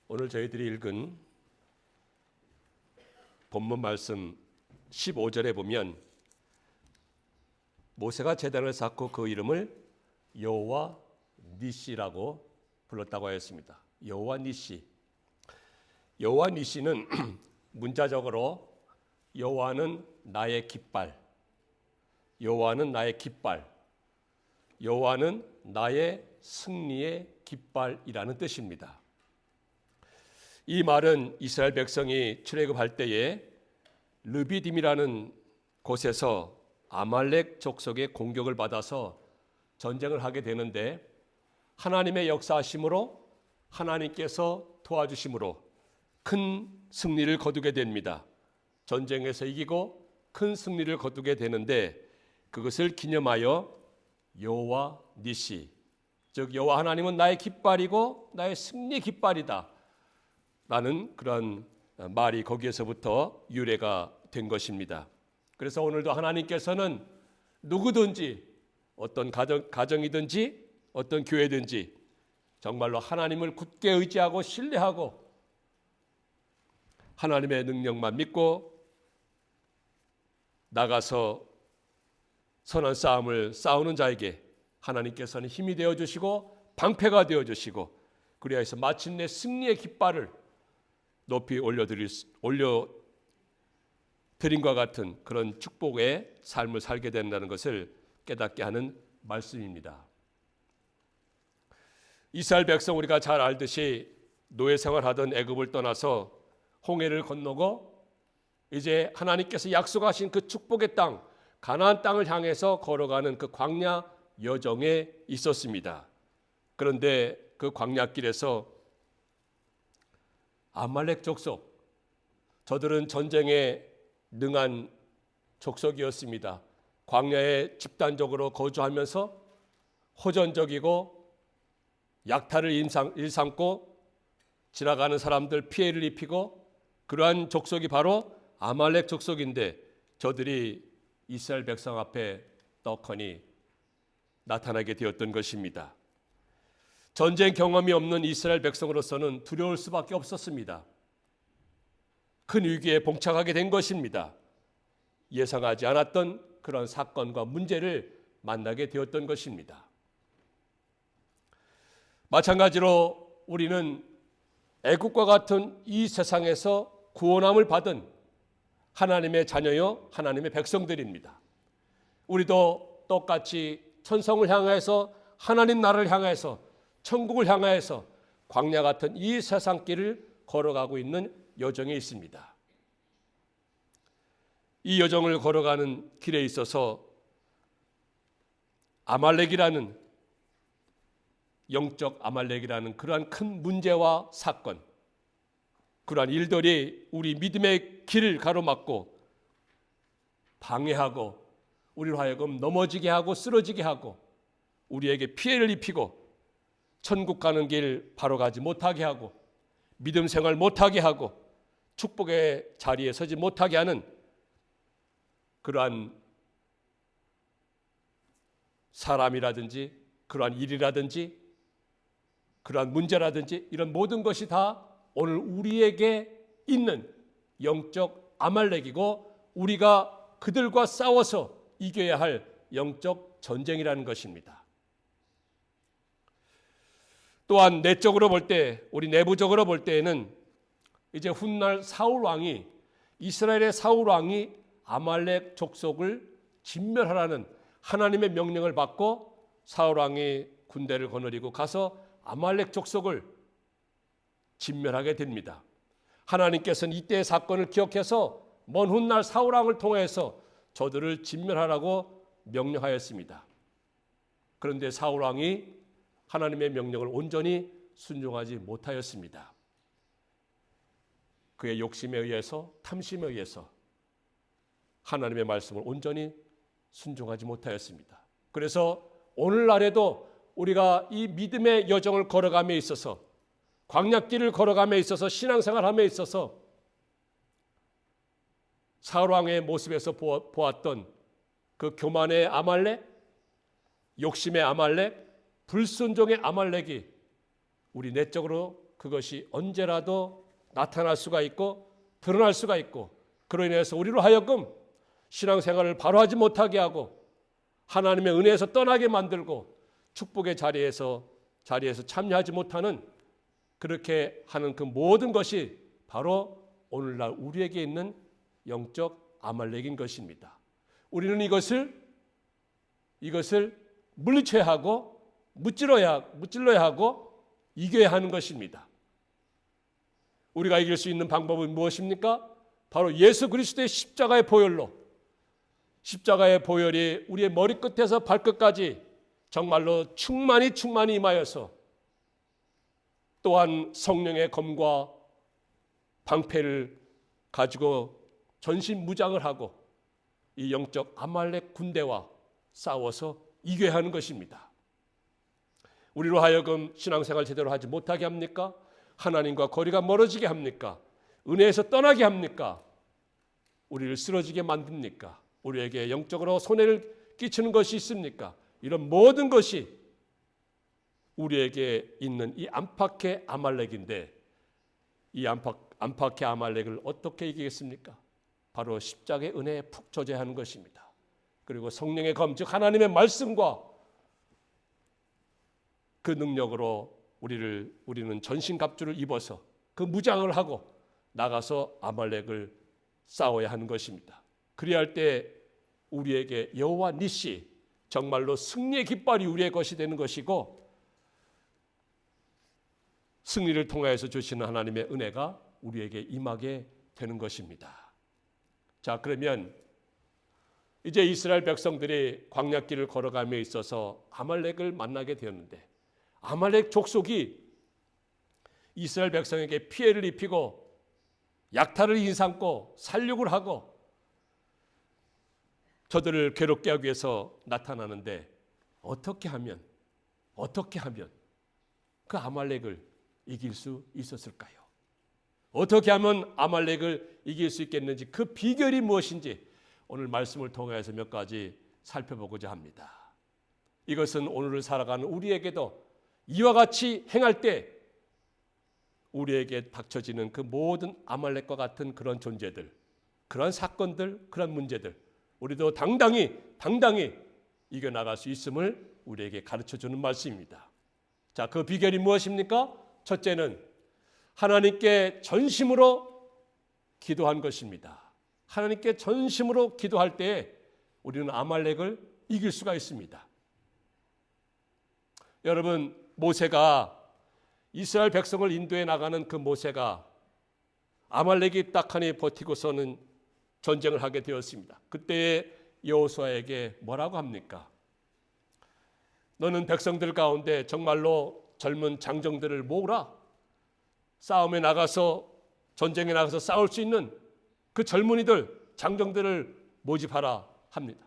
오늘 저희들이 읽은 본문 말씀 15절에 보면 모세가 제단을 쌓고 그 이름을 여호와 니시라고 불렀다고 하였습니다. 여호와 니시. 여호와 니시는 문자적으로 여호와는 나의 깃발, 여호와는 나의 깃발, 여호와는 나의 승리의 깃발이라는 뜻입니다. 이 말은 이스라엘 백성이 출애굽할 때에 르비딤이라는 곳에서 아말렉 족속의 공격을 받아서 전쟁을 하게 되는데 하나님의 역사하심으로 하나님께서 도와주심으로 큰 승리를 거두게 됩니다. 전쟁에서 이기고 큰 승리를 거두게 되는데 그것을 기념하여 여호와 니시, 즉 여호와 하나님은 나의 깃발이고 나의 승리 깃발이다 라는 그런 말이 거기에서부터 유래가 된 것입니다. 그래서 오늘도 하나님께서는 누구든지 어떤 가정이든지 어떤 교회든지 정말로 하나님을 굳게 의지하고 신뢰하고 하나님의 능력만 믿고 나가서 선한 싸움을 싸우는 자에게 하나님께서는 힘이 되어주시고 방패가 되어주시고 그리하여서 마침내 승리의 깃발을 높이 올려드림과 같은 그런 축복의 삶을 살게 된다는 것을 깨닫게 하는 말씀입니다. 이스라엘 백성 우리가 잘 알듯이 노예 생활하던 애굽을 떠나서 홍해를 건너고 이제 하나님께서 약속하신 그 축복의 땅 가나안 땅을 향해서 걸어가는 그 광야 여정에 있었습니다. 그런데 그 광야길에서 아말렉 족속, 저들은 전쟁에 능한 족속이었습니다. 광야에 집단적으로 거주하면서 호전적이고 약탈을 일삼고 지나가는 사람들 피해를 입히고 그러한 족속이 바로 아말렉 족속인데 저들이 이스라엘 백성 앞에 떡하니 나타나게 되었던 것입니다. 전쟁 경험이 없는 이스라엘 백성으로서는 두려울 수밖에 없었습니다. 큰 위기에 봉착하게 된 것입니다. 예상하지 않았던 그런 사건과 문제를 만나게 되었던 것입니다. 마찬가지로 우리는 애국과 같은 이 세상에서 구원함을 받은 하나님의 자녀요 하나님의 백성들입니다. 우리도 똑같이 천성을 향해서 하나님 나라를 향해서 천국을 향하여서 광야 같은 이 세상길을 걸어가고 있는 여정에 있습니다. 이 여정을 걸어가는 길에 있어서 아말렉이라는 영적 아말렉이라는 그러한 큰 문제와 사건, 그러한 일들이 우리 믿음의 길을 가로막고 방해하고 우리로 하여금 넘어지게 하고 쓰러지게 하고 우리에게 피해를 입히고 천국 가는 길 바로 가지 못하게 하고 믿음 생활 못하게 하고 축복의 자리에 서지 못하게 하는 그러한 사람이라든지 그러한 일이라든지 그러한 문제라든지 이런 모든 것이 다 오늘 우리에게 있는 영적 아말렉이고 우리가 그들과 싸워서 이겨야 할 영적 전쟁이라는 것입니다. 또한 내적으로 볼 때, 우리 내부적으로 볼 때에는 이제 훗날 사울 왕이 이스라엘의 사울 왕이 아말렉 족속을 진멸하라는 하나님의 명령을 받고 사울 왕이 군대를 거느리고 가서 아말렉 족속을 진멸하게 됩니다. 하나님께서는 이때의 사건을 기억해서 먼 훗날 사울 왕을 통해서 저들을 진멸하라고 명령하였습니다. 그런데 사울 왕이 하나님의 명령을 온전히 순종하지 못하였습니다. 그의 욕심에 의해서 탐심에 의해서 하나님의 말씀을 온전히 순종하지 못하였습니다. 그래서 오늘날에도 우리가 이 믿음의 여정을 걸어감에 있어서 광야길을 걸어감에 있어서 신앙생활함에 있어서 사울왕의 모습에서 보았던 그 교만의 아말렉, 욕심의 아말렉, 불순종의 아말렉이 우리 내적으로 그것이 언제라도 나타날 수가 있고 드러날 수가 있고, 그로 인해서 우리로 하여금 신앙생활을 바로 하지 못하게 하고 하나님의 은혜에서 떠나게 만들고 축복의 자리에서 참여하지 못하는, 그렇게 하는 그 모든 것이 바로 오늘날 우리에게 있는 영적 아말렉인 것입니다. 우리는 이것을 물리쳐야 하고 무찔러야 하고 이겨야 하는 것입니다. 우리가 이길 수 있는 방법은 무엇입니까? 바로 예수 그리스도의 십자가의 보혈로, 십자가의 보혈이 우리의 머리끝에서 발끝까지 정말로 충만히 임하여서, 또한 성령의 검과 방패를 가지고 전신무장을 하고 이 영적 아말렉 군대와 싸워서 이겨야 하는 것입니다. 우리로 하여금 신앙생활 제대로 하지 못하게 합니까? 하나님과 거리가 멀어지게 합니까? 은혜에서 떠나게 합니까? 우리를 쓰러지게 만듭니까? 우리에게 영적으로 손해를 끼치는 것이 있습니까? 이런 모든 것이 우리에게 있는 이 안팎의 아말렉인데, 이 안팎의 아말렉을 어떻게 이기겠습니까? 바로 십자가의 은혜에 푹 젖어야 하는 것입니다. 그리고 성령의 검, 즉 하나님의 말씀과 그 능력으로 우리는 전신갑주를 입어서 그 무장을 하고 나가서 아말렉을 싸워야 하는 것입니다. 그리할 때 우리에게 여호와 니시, 정말로 승리의 깃발이 우리의 것이 되는 것이고, 승리를 통하여서 주시는 하나님의 은혜가 우리에게 임하게 되는 것입니다. 자, 그러면 이제 이스라엘 백성들이 광야길을 걸어감에 있어서 아말렉을 만나게 되었는데, 아말렉 족속이 이스라엘 백성에게 피해를 입히고 약탈을 인삼고 살육을 하고 저들을 괴롭게 하기 위해서 나타나는데, 어떻게 하면 그 아말렉을 이길 수 있었을까요? 어떻게 하면 아말렉을 이길 수 있겠는지, 그 비결이 무엇인지 오늘 말씀을 통해서 몇 가지 살펴보고자 합니다. 이것은 오늘을 살아가는 우리에게도 이와 같이 행할 때 우리에게 닥쳐지는 그 모든 아말렉과 같은 그런 존재들, 그런 사건들, 그런 문제들, 우리도 당당히 이겨나갈 수 있음을 우리에게 가르쳐주는 말씀입니다. 자, 그 비결이 무엇입니까? 첫째는 하나님께 전심으로 기도한 것입니다. 하나님께 전심으로 기도할 때에 우리는 아말렉을 이길 수가 있습니다. 여러분, 모세가 이스라엘 백성을 인도해 나가는 그 모세가 아말렉이 딱하니 버티고서는 전쟁을 하게 되었습니다. 그때 여호수아에게 뭐라고 합니까? 너는 백성들 가운데 정말로 젊은 장정들을 모으라. 싸움에 나가서, 전쟁에 나가서 싸울 수 있는 그 젊은이들, 장정들을 모집하라 합니다.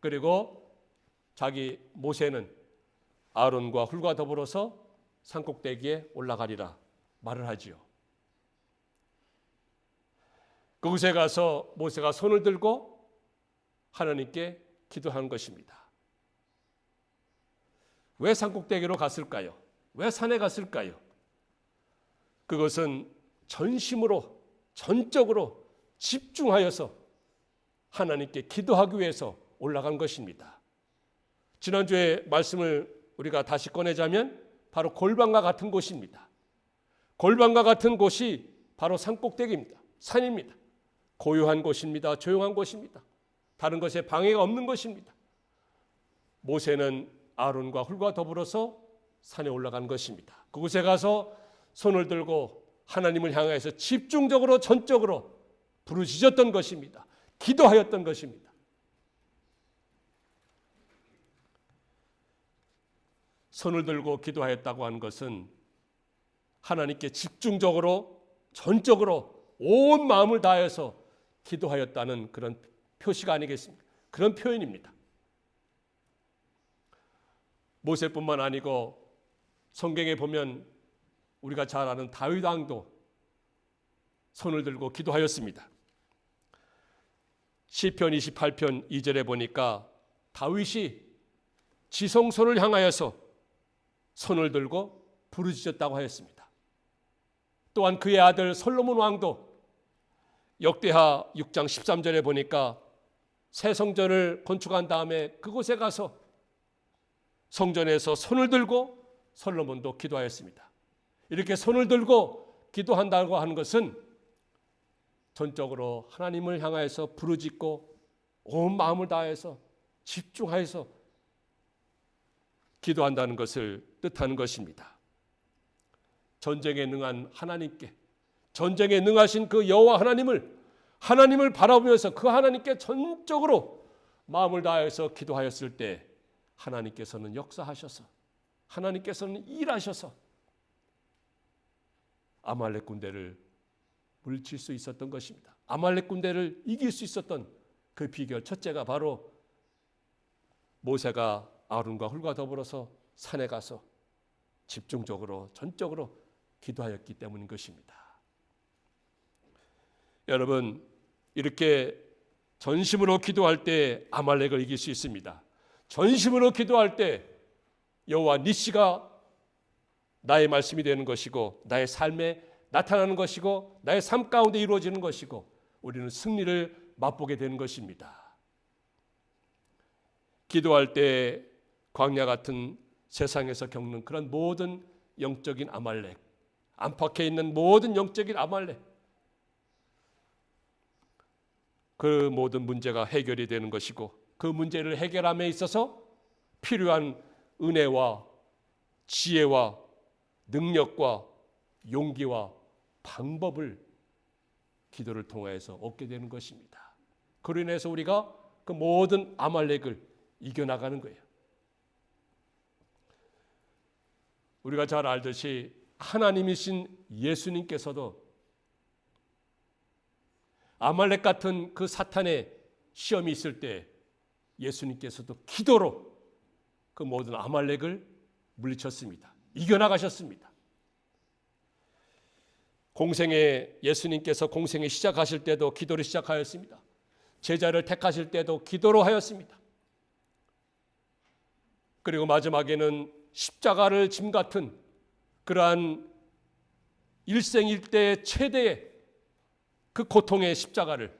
그리고 모세는 아론과 훌과 더불어서 산꼭대기에 올라가리라 말을 하지요. 그곳에 가서 모세가 손을 들고 하나님께 기도한 것입니다. 왜 산꼭대기로 갔을까요? 왜 산에 갔을까요? 그것은 전심으로, 전적으로 집중하여서 하나님께 기도하기 위해서 올라간 것입니다. 지난주에 말씀을 우리가 다시 꺼내자면 바로 골방과 같은 곳입니다. 골방과 같은 곳이 바로 산꼭대기입니다. 산입니다. 고요한 곳입니다. 조용한 곳입니다. 다른 것에 방해가 없는 것입니다. 모세는 아론과 훌과 더불어서 산에 올라간 것입니다. 그곳에 가서 손을 들고 하나님을 향해서 집중적으로, 전적으로 부르짖었던 것입니다. 기도하였던 것입니다. 손을 들고 기도하였다고 하는 것은 하나님께 집중적으로, 전적으로 온 마음을 다해서 기도하였다는 그런 표시가 아니겠습니까? 그런 표현입니다. 모세뿐만 아니고 성경에 보면 우리가 잘 아는 다윗 왕도 손을 들고 기도하였습니다. 시편 28편 2절에 보니까 다윗이 지성소를 향하여서 손을 들고 부르짖었다고 하였습니다. 또한 그의 아들 솔로몬 왕도 역대하 6장 13절에 보니까 새 성전을 건축한 다음에 그곳에 가서 성전에서 손을 들고 솔로몬도 기도하였습니다. 이렇게 손을 들고 기도한다고 하는 것은 전적으로 하나님을 향하여서 부르짖고 온 마음을 다해서 집중하여서 기도한다는 것을 뜻하는 것입니다. 전쟁에 능한 하나님께, 전쟁에 능하신 그 여호와 하나님을 바라보면서 그 하나님께 전적으로 마음을 다해서 기도하였을 때 하나님께서는 역사하셔서, 하나님께서는 일하셔서 아말렉 군대를 물칠 수 있었던 것입니다. 아말렉 군대를 이길 수 있었던 그 비결 첫째가 바로 모세가 아론과 훌과 더불어서 산에 가서 집중적으로 전적으로 기도하였기 때문인 것입니다. 여러분, 이렇게 전심으로 기도할 때 아말렉을 이길 수 있습니다. 전심으로 기도할 때 여호와 니시가 나의 말씀이 되는 것이고 나의 삶에 나타나는 것이고 나의 삶 가운데 이루어지는 것이고 우리는 승리를 맛보게 되는 것입니다. 기도할 때 광야 같은 세상에서 겪는 그런 모든 영적인 아말렉, 안팎에 있는 모든 영적인 아말렉, 그 모든 문제가 해결이 되는 것이고 그 문제를 해결함에 있어서 필요한 은혜와 지혜와 능력과 용기와 방법을 기도를 통해서 얻게 되는 것입니다. 그로 인해서 우리가 그 모든 아말렉을 이겨나가는 거예요. 우리가 잘 알듯이 하나님이신 예수님께서도 아말렉 같은 그 사탄의 시험이 있을 때 예수님께서도 기도로 그 모든 아말렉을 물리쳤습니다. 이겨나가셨습니다. 예수님께서 공생에 시작하실 때도 기도를 시작하였습니다. 제자를 택하실 때도 기도로 하였습니다. 그리고 마지막에는 십자가를 짐 같은 그러한 일생일대의 최대의 그 고통의 십자가를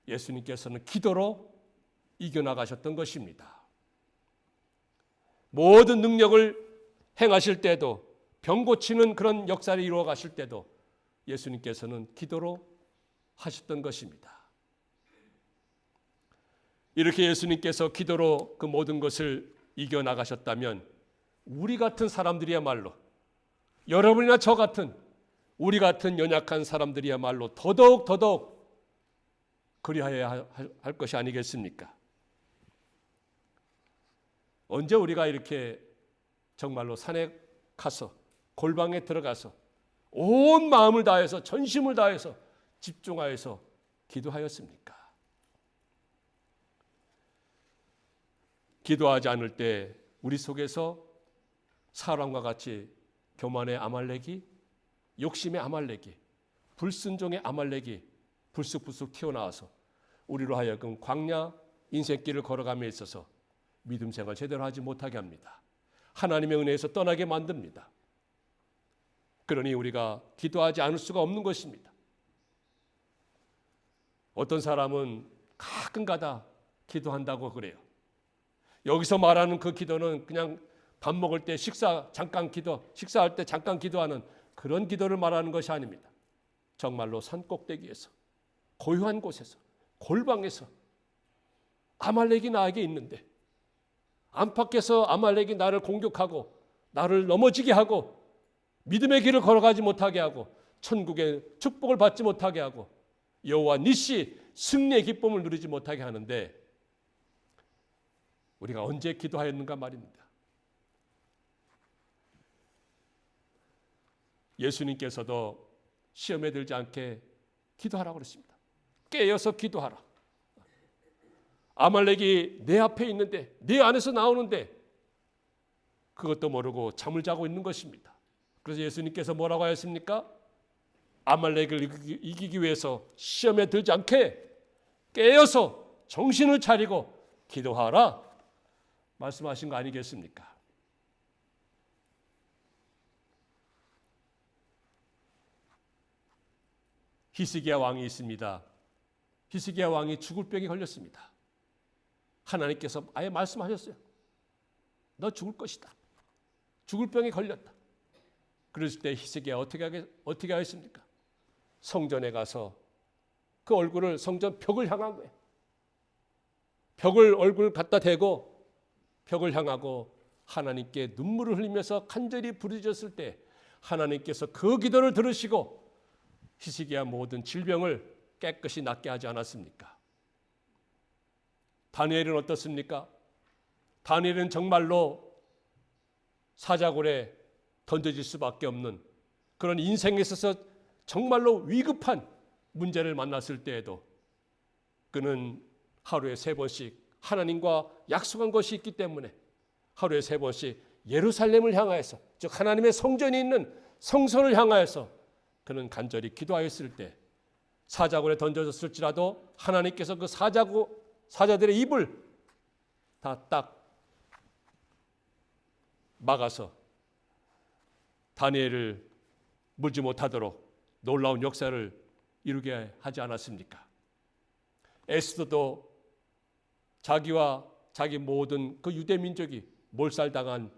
예수님께서는 기도로 이겨나가셨던 것입니다. 모든 능력을 행하실 때도 병 고치는 그런 역사를 이루어 가실 때도 예수님께서는 기도로 하셨던 것입니다. 이렇게 예수님께서 기도로 그 모든 것을 이겨나가셨다면 우리 같은 사람들이야말로, 여러분이나 저 같은 우리 같은 연약한 사람들이야말로 더더욱 그리하여야 할 것이 아니겠습니까? 언제 우리가 이렇게 정말로 산에 가서 골방에 들어가서 온 마음을 다해서 전심을 다해서 집중하여서 기도하였습니까? 기도하지 않을 때 우리 속에서 사람과 같이 교만의 아말렉이, 욕심의 아말렉이, 불순종의 아말렉이 불쑥불쑥 튀어나와서 우리로 하여금 광야 인생길을 걸어감에 있어서 믿음 생활 제대로 하지 못하게 합니다. 하나님의 은혜에서 떠나게 만듭니다. 그러니 우리가 기도하지 않을 수가 없는 것입니다. 어떤 사람은 가끔가다 기도한다고 그래요. 여기서 말하는 그 기도는 그냥 밥 먹을 때 식사할 때 잠깐 기도하는 그런 기도를 말하는 것이 아닙니다. 정말로 산 꼭대기에서, 고요한 곳에서, 골방에서 아말렉이 나에게 있는데, 안팎에서 아말렉이 나를 공격하고 나를 넘어지게 하고 믿음의 길을 걸어가지 못하게 하고 천국의 축복을 받지 못하게 하고 여호와 니시 승리의 기쁨을 누리지 못하게 하는데 우리가 언제 기도하였는가 말입니다. 예수님께서도 시험에 들지 않게 기도하라고 그랬습니다. 깨어서 기도하라. 아말렉이 내 앞에 있는데, 내 안에서 나오는데 그것도 모르고 잠을 자고 있는 것입니다. 그래서 예수님께서 뭐라고 하였습니까? 아말렉을 이기기 위해서 시험에 들지 않게 깨어서 정신을 차리고 기도하라 말씀하신 거 아니겠습니까? 히스기야 왕이 있습니다. 히스기야 왕이 죽을 병에 걸렸습니다. 하나님께서 아예 말씀하셨어요. 너 죽을 것이다. 죽을 병에 걸렸다. 그랬을 때 히스기야 어떻게 하였습니까? 성전에 가서 그 얼굴을 성전 벽을 향한 거예요. 얼굴 갖다 대고 벽을 향하고 하나님께 눈물을 흘리면서 간절히 부르짖었을 때 하나님께서 그 기도를 들으시고 히스기야 모든 질병을 깨끗이 낫게 하지 않았습니까? 다니엘은 어떻습니까? 다니엘은 정말로 사자굴에 던져질 수밖에 없는 그런 인생에 있어서 정말로 위급한 문제를 만났을 때에도 그는 하루에 3번씩 하나님과 약속한 것이 있기 때문에 하루에 3번씩 예루살렘을 향하여서, 즉 하나님의 성전이 있는 성전을 향하여서 그는 간절히 기도하였을 때 사자굴에 던져졌을지라도 하나님께서 그 사자들의 입을 다 딱 막아서 다니엘을 물지 못하도록 놀라운 역사를 이루게 하지 않았습니까? 에스더도 자기와 자기 모든 그 유대 민족이 몰살당할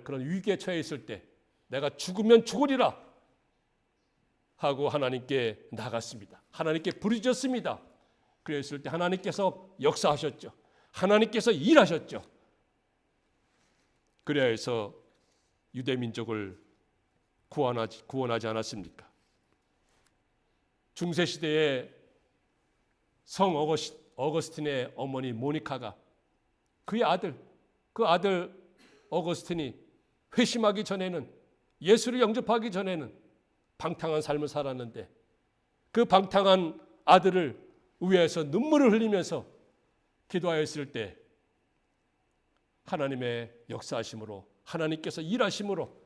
그런 위기에 처해 있을 때 내가 죽으면 죽으리라 하고 하나님께 나갔습니다. 하나님께 부르짖었습니다. 그랬을 때 하나님께서 역사하셨죠. 하나님께서 일하셨죠. 그래야 해서 유대 민족을 구원하지 않았습니까? 중세 시대에 성 어거스틴의 어머니 모니카가 그 아들 어거스틴이 회심하기 전에는, 예수를 영접하기 전에는 방탕한 삶을 살았는데 그 방탕한 아들을 위해서 눈물을 흘리면서 기도하였을 때 하나님의 역사하심으로, 하나님께서 일하심으로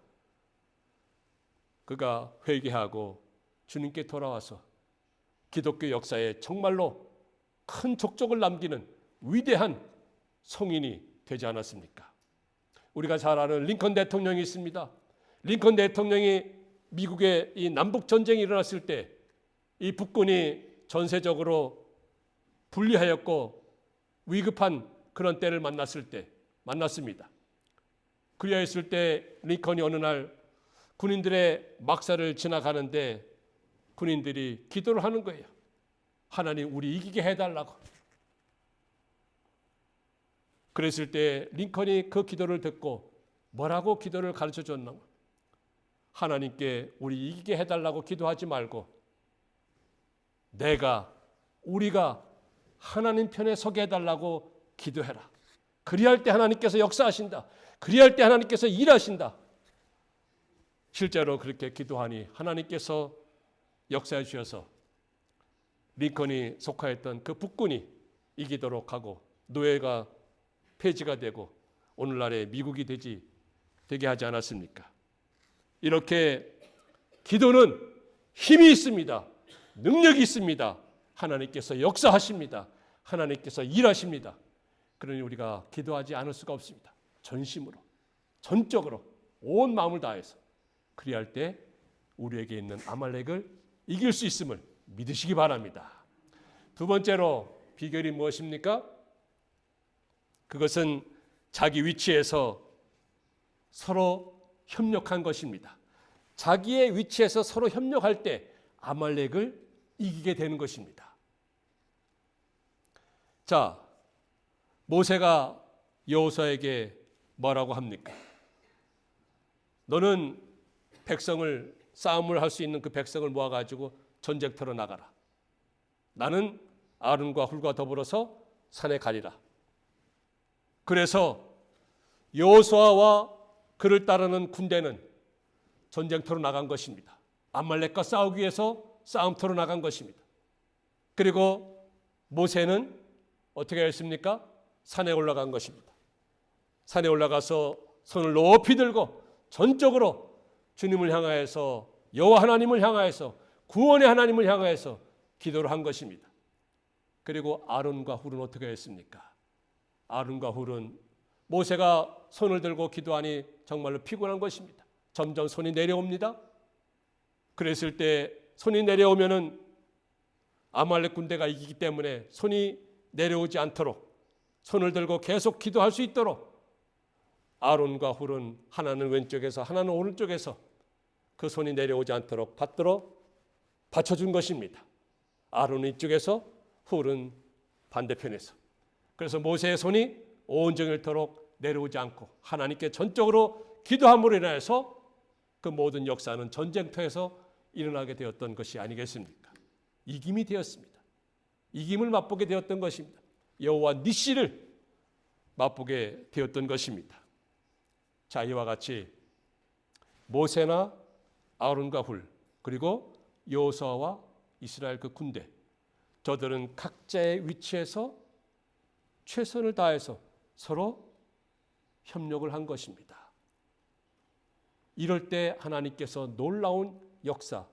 그가 회개하고 주님께 돌아와서 기독교 역사에 정말로 큰 족적을 남기는 위대한 성인이 되지 않았습니까? 우리가 잘 아는 링컨 대통령이 있습니다. 링컨 대통령이 미국의 이 남북 전쟁이 일어났을 때 이 북군이 전세적으로 불리하였고 위급한 그런 때를 만났습니다. 그리하였을 때 링컨이 어느 날 군인들의 막사를 지나가는데 군인들이 기도를 하는 거예요. 하나님 우리 이기게 해달라고. 그랬을 때 링컨이 그 기도를 듣고 뭐라고 기도를 가르쳐 줬나? 하나님께 우리 이기게 해달라고 기도하지 말고 우리가 하나님 편에 서게 해달라고 기도해라. 그리할 때 하나님께서 역사하신다. 그리할 때 하나님께서 일하신다. 실제로 그렇게 기도하니 하나님께서 역사해 주셔서 링컨이 속하였던 그 북군이 이기도록 하고 노예가 폐지가 되고 오늘날의 미국이 되게 하지 않았습니까? 이렇게 기도는 힘이 있습니다. 능력이 있습니다. 하나님께서 역사하십니다. 하나님께서 일하십니다. 그러니 우리가 기도하지 않을 수가 없습니다. 전심으로, 전적으로, 온 마음을 다해서 그리할 때 우리에게 있는 아말렉을 이길 수 있음을 믿으시기 바랍니다. 두 번째로 비결이 무엇입니까? 그것은 자기 위치에서 서로 협력한 것입니다. 자기의 위치에서 서로 협력할 때 아말렉을 이기게 되는 것입니다. 자, 모세가 여호수아에게 뭐라고 합니까? 너는 싸움을 할 수 있는 그 백성을 모아가지고 전쟁터로 나가라. 나는 아론과 훌과 더불어서 산에 가리라. 그래서 여호수아와 그를 따르는 군대는 전쟁터로 나간 것입니다. 아말렉과 싸우기 위해서 싸움터로 나간 것입니다. 그리고 모세는 어떻게 했습니까? 산에 올라간 것입니다. 산에 올라가서 손을 높이 들고 전적으로 주님을 향하여서, 여호와 하나님을 향하여서, 구원의 하나님을 향하여서 기도를 한 것입니다. 그리고 아론과 훌은 어떻게 했습니까? 아론과 훌은 모세가 손을 들고 기도하니 정말로 피곤한 것입니다. 점점 손이 내려옵니다. 그랬을 때 손이 내려오면은 아말렉 군대가 이기기 때문에 손이 내려오지 않도록 손을 들고 계속 기도할 수 있도록 아론과 훌은 하나는 왼쪽에서 하나는 오른쪽에서 그 손이 내려오지 않도록 받들어 받쳐준 것입니다. 아론은 이쪽에서 훌은 반대편에서. 그래서 모세의 손이 온종일토록 내려오지 않고 하나님께 전적으로 기도함으로 인해서 그 모든 역사는 전쟁터에서 일어나게 되었던 것이 아니겠습니까? 이김이 되었습니다. 이김을 맛보게 되었던 것입니다. 여호와 니시를 맛보게 되었던 것입니다. 자, 이와 같이 모세나 아론과 훌 그리고 여호수아와 이스라엘 그 군대, 저들은 각자의 위치에서 최선을 다해서 서로 협력을 한 것입니다. 이럴 때 하나님께서 놀라운 역사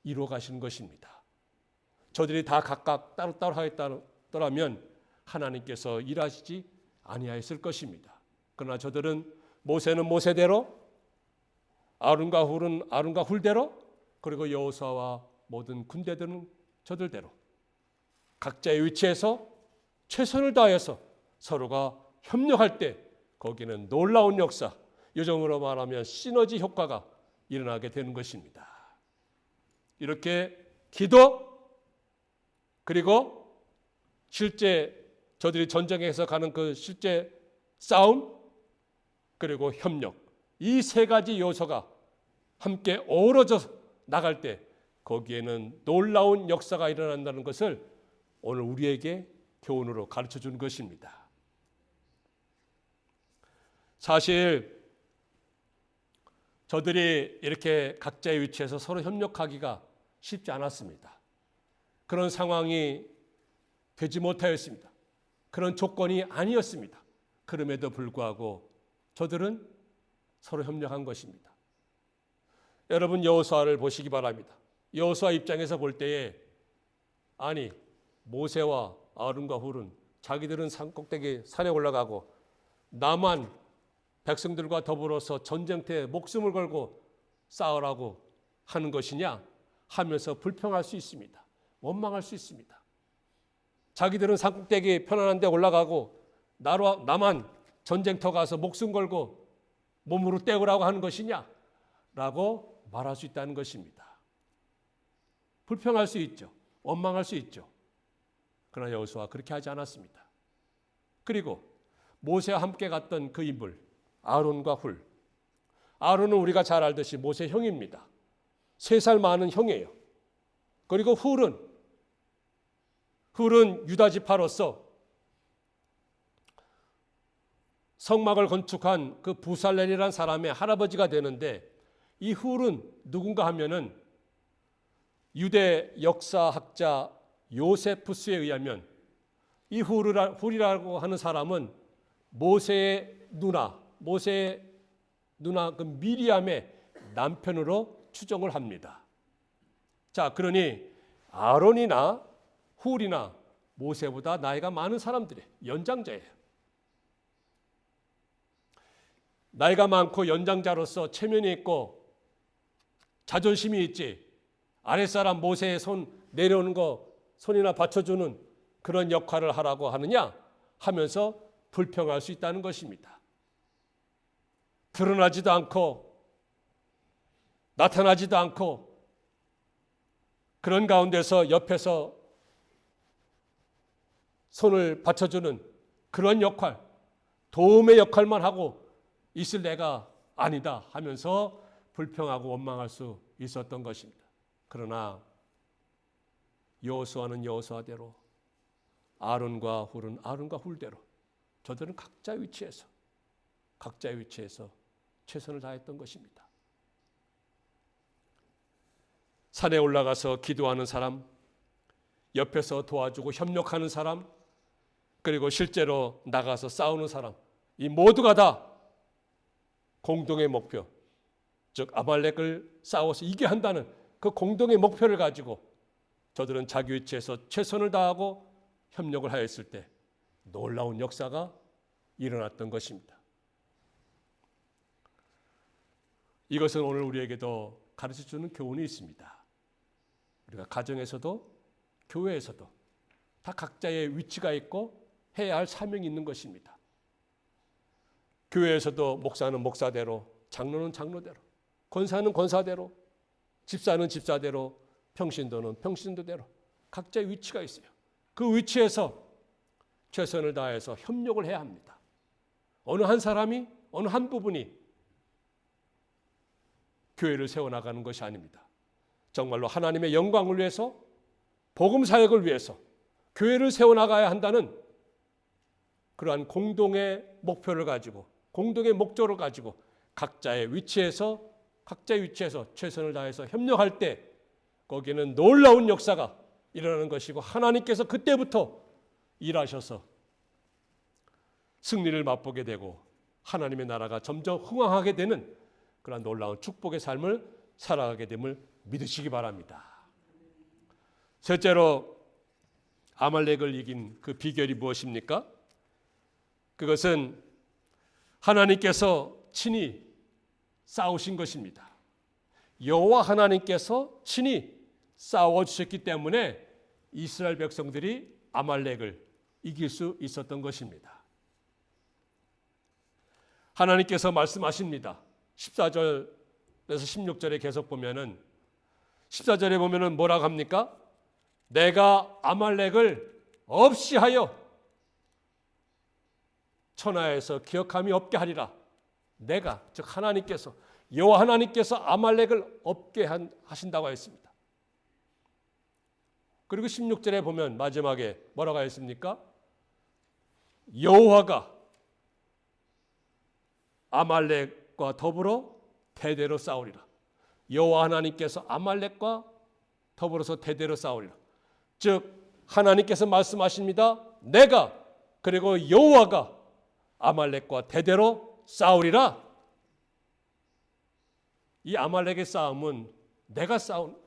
이루어 가시는 것입니다. 저들이 다 각각 따로따로 하였더라면 하나님께서 일하시지 아니하였을 것입니다. 그러나 저들은 모세는 모세대로, 아론과 훌은 아론과 훌대로, 그리고 여호수아와 모든 군대들은 저들대로 각자의 위치에서 최선을 다해서 서로가 협력할 때 거기는 놀라운 역사, 요즘으로 말하면 시너지 효과가 일어나게 되는 것입니다. 이렇게 기도 그리고 실제 저들이 전쟁에서 가는 그 실제 싸움 그리고 협력, 이 세 가지 요소가 함께 어우러져 나갈 때 거기에는 놀라운 역사가 일어난다는 것을 오늘 우리에게 교훈으로 가르쳐 주는 것입니다. 사실 저들이 이렇게 각자의 위치에서 서로 협력하기가 쉽지 않았습니다. 그런 상황이 되지 못하였습니다. 그런 조건이 아니었습니다. 그럼에도 불구하고 저들은 서로 협력한 것입니다. 여러분 여호수아를 보시기 바랍니다. 여호수아 입장에서 볼 때에 아니 모세와 아론과 훌은 자기들은 산꼭대기 산에 올라가고 나만 백성들과 더불어서 전쟁터에 목숨을 걸고 싸우라고 하는 것이냐 하면서 불평할 수 있습니다. 원망할 수 있습니다. 자기들은 산꼭대기 편안한 데 올라가고 나만 전쟁터 가서 목숨 걸고 몸으로 때우라고 하는 것이냐 라고 말할 수 있다는 것입니다. 불평할 수 있죠. 원망할 수 있죠. 그러나 여호수아가 그렇게 하지 않았습니다. 그리고 모세와 함께 갔던 그 인물 아론과 훌. 아론은 우리가 잘 알듯이 모세 형입니다. 3살 많은 형이에요. 그리고 훌은 유다 지파로서 성막을 건축한 그 부살렐이라는 사람의 할아버지가 되는데 이 훌은 누군가 하면은 유대 역사학자 요세푸스에 의하면 이 훌이라고 하는 사람은 모세의 누나 그 미리암의 남편으로 추정을 합니다. 자, 그러니 아론이나 훌이나 모세보다 나이가 많은 사람들이에요. 연장자예요. 나이가 많고 연장자로서 체면이 있고 자존심이 있지 아랫사람 모세의 손 내려오는 거 손이나 받쳐주는 그런 역할을 하라고 하느냐 하면서 불평할 수 있다는 것입니다. 드러나지도 않고 나타나지도 않고 그런 가운데서 옆에서 손을 받쳐주는 그런 역할, 도움의 역할만 하고 있을 내가 아니다 하면서 불평하고 원망할 수 있었던 것입니다. 그러나 여호수아는 여호수아대로, 아론과 훌은 아론과 훌대로 저들은 각자의 위치에서 최선을 다했던 것입니다. 산에 올라가서 기도하는 사람, 옆에서 도와주고 협력하는 사람, 그리고 실제로 나가서 싸우는 사람, 이 모두가 다 공동의 목표, 즉 아말렉을 싸워서 이겨야 한다는 그 공동의 목표를 가지고 저들은 자기 위치에서 최선을 다하고 협력을 하였을 때 놀라운 역사가 일어났던 것입니다. 이것은 오늘 우리에게도 가르쳐주는 교훈이 있습니다. 우리가 가정에서도 교회에서도 다 각자의 위치가 있고 해야 할 사명이 있는 것입니다. 교회에서도 목사는 목사대로, 장로는 장로대로, 권사는 권사대로, 집사는 집사대로, 평신도는 평신도대로 각자의 위치가 있어요. 그 위치에서 최선을 다해서 협력을 해야 합니다. 어느 한 사람이, 어느 한 부분이 교회를 세워나가는 것이 아닙니다. 정말로 하나님의 영광을 위해서, 복음 사역을 위해서 교회를 세워나가야 한다는 그러한 공동의 목표를 가지고, 공동의 목적을 가지고 각자의 위치에서 최선을 다해서 협력할 때 거기에는 놀라운 역사가 일어나는 것이고, 하나님께서 그때부터 일하셔서 승리를 맛보게 되고 하나님의 나라가 점점 흥왕하게 되는 그런 놀라운 축복의 삶을 살아가게 됨을 믿으시기 바랍니다. 셋째로 아말렉을 이긴 그 비결이 무엇입니까? 그것은 하나님께서 친히 싸우신 것입니다. 여호와 하나님께서 친히 싸워주셨기 때문에 이스라엘 백성들이 아말렉을 이길 수 있었던 것입니다. 하나님께서 말씀하십니다. 14절에서 16절에 계속 보면은 14절에 보면은 뭐라고 합니까? 내가 아말렉을 없이 하여 천하에서 기억함이 없게 하리라. 내가, 즉 하나님께서, 여호와 하나님께서 아말렉을 없게 하신다고 했습니다. 그리고 16절에 보면 마지막에 뭐라고 했습니까? 여호와가 아말렉과 더불어 대대로 싸우리라. 여호와 하나님께서 아말렉과 더불어서 대대로 싸우리라. 즉 하나님께서 말씀하십니다. 내가, 그리고 여호와가 아말렉과 대대로 싸우리라. 이 아말렉의 싸움은 내가 싸운,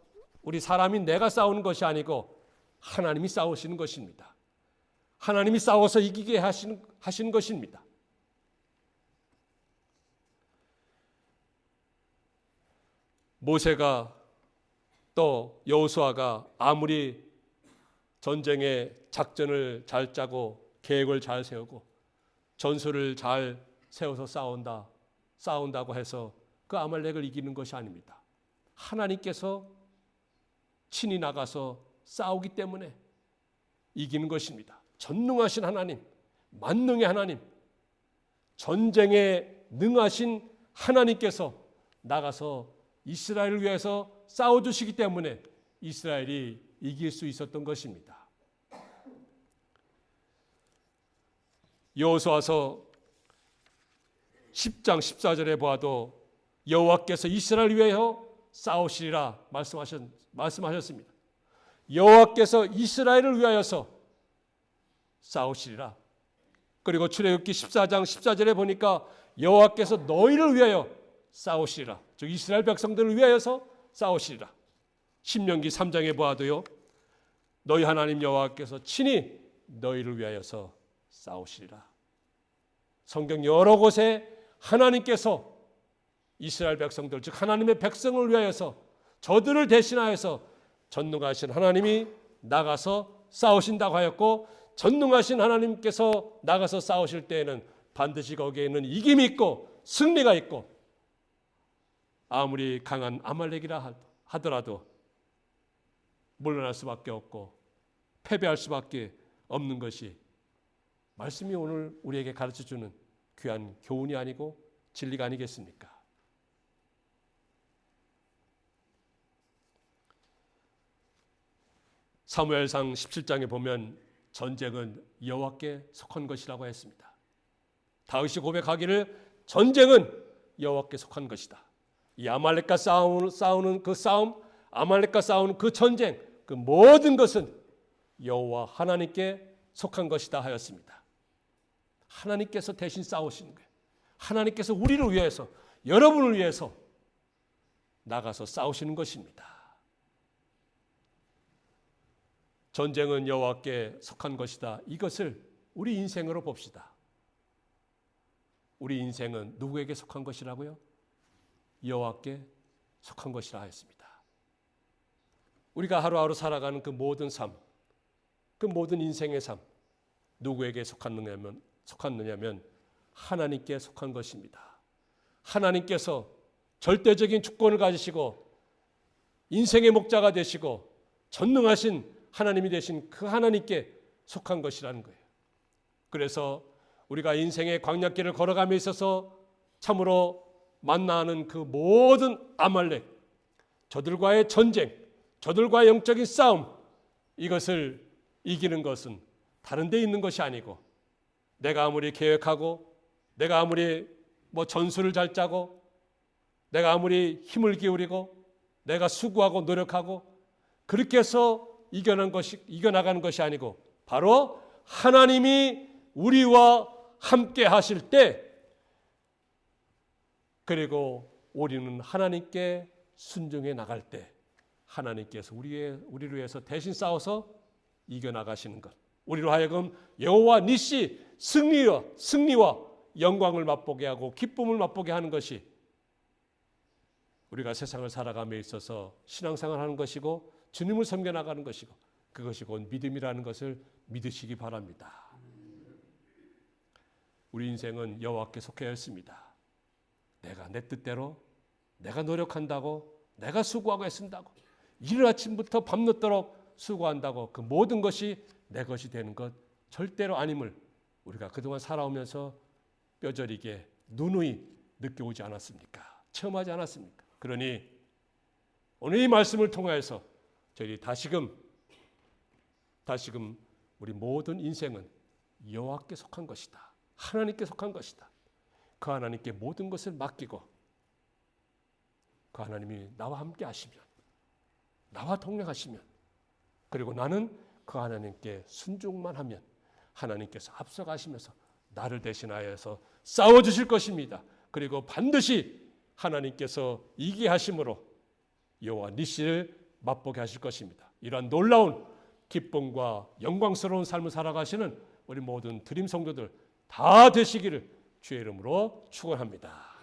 우리 사람이 내가 싸우는 것이 아니고 하나님이 싸우시는 것입니다. 하나님이 싸워서 이기게 하시는 것입니다. 모세가 또 여호수아가 아무리 전쟁의 작전을 잘 짜고 계획을 잘 세우고 전술을 잘 세워서 싸운다고 해서 그 아말렉을 이기는 것이 아닙니다. 하나님께서 친히 나가서 싸우기 때문에 이기는 것입니다. 전능하신 하나님, 만능의 하나님, 전쟁에 능하신 하나님께서 나가서 이스라엘을 위해서 싸워주시기 때문에 이스라엘이 이길 수 있었던 것입니다. 여호수아서 10장 14절에 보아도 여호와께서 이스라엘을 위하여 싸우시리라 말씀하셨습니다. 여호와께서 이스라엘을 위하여서 싸우시리라. 그리고 출애굽기 14장 14절에 보니까 여호와께서 너희를 위하여 싸우시리라. 즉 이스라엘 백성들을 위하여서 싸우시리라. 신명기 3장에 보아도요, 너희 하나님 여호와께서 친히 너희를 위하여서 싸우시리라. 성경 여러 곳에 하나님께서 이스라엘 백성들, 즉 하나님의 백성을 위하여서, 저들을 대신하여서 전능하신 하나님이 나가서 싸우신다고 하였고, 전능하신 하나님께서 나가서 싸우실 때에는 반드시 거기에는 이김이 있고 승리가 있고, 아무리 강한 아말렉이라 하더라도 물러날 수밖에 없고 패배할 수밖에 없는 것이 말씀이 오늘 우리에게 가르쳐주는 귀한 교훈이 아니고 진리가 아니겠습니까? 사무엘상 17장에 보면 전쟁은 여호와께 속한 것이라고 했습니다. 다윗이 고백하기를 전쟁은 여호와께 속한 것이다. 이 아말렉과 싸우는 그 싸움, 아말렉과 싸우는 그 전쟁, 그 모든 것은 여호와 하나님께 속한 것이다 하였습니다. 하나님께서 대신 싸우시는 거예요. 하나님께서 우리를 위해서, 여러분을 위해서 나가서 싸우시는 것입니다. 전쟁은 여호와께 속한 것이다. 이것을 우리 인생으로 봅시다. 우리 인생은 누구에게 속한 것이라고요? 여호와께 속한 것이라 하였습니다. 우리가 하루하루 살아가는 그 모든 삶, 그 모든 인생의 삶, 누구에게 속았느냐면 하나님께 속한 것입니다. 하나님께서 절대적인 주권을 가지시고 인생의 목자가 되시고 전능하신 하나님이 되신 그 하나님께 속한 것이라는 거예요. 그래서 우리가 인생의 광야길을 걸어감에 있어서 참으로 만나는 그 모든 아말렉, 저들과의 전쟁, 저들과의 영적인 싸움, 이것을 이기는 것은 다른 데 있는 것이 아니고, 내가 아무리 계획하고 내가 아무리 전술을 잘 짜고 내가 아무리 힘을 기울이고 내가 수고하고 노력하고 그렇게 해서 이겨나가는 것이 아니고, 바로 하나님이 우리와 함께 하실 때, 그리고 우리는 하나님께 순종해 나갈 때 하나님께서 우리를 위해서 대신 싸워서 이겨나가시는 것, 우리로 하여금 여호와 니시 승리와 영광을 맛보게 하고 기쁨을 맛보게 하는 것이 우리가 세상을 살아감에 있어서 신앙생활을 하는 것이고 주님을 섬겨나가는 것이고, 그것이 곧 믿음이라는 것을 믿으시기 바랍니다. 우리 인생은 여호와께 속해 있습니다. 내가 내 뜻대로 내가 노력한다고, 내가 수고하고 애쓴다고, 이른 아침부터 밤늦도록 수고한다고 그 모든 것이 내 것이 되는 것 절대로 아님을 우리가 그동안 살아오면서 뼈저리게 누누이 느껴오지 않았습니까? 체험하지 않았습니까? 그러니 오늘 이 말씀을 통해서 저희 다시금 우리 모든 인생은 여호와께 속한 것이다. 하나님께 속한 것이다. 그 하나님께 모든 것을 맡기고 그 하나님이 나와 함께 하시면, 나와 동행하시면, 그리고 나는 그 하나님께 순종만 하면 하나님께서 앞서가시면서 나를 대신하여서 싸워주실 것입니다. 그리고 반드시 하나님께서 이기게 하심으로 여호와 니시를 맛보게 하실 것입니다. 이러한 놀라운 기쁨과 영광스러운 삶을 살아가시는 우리 모든 드림 성도들 다 되시기를 주의 이름으로 축원합니다.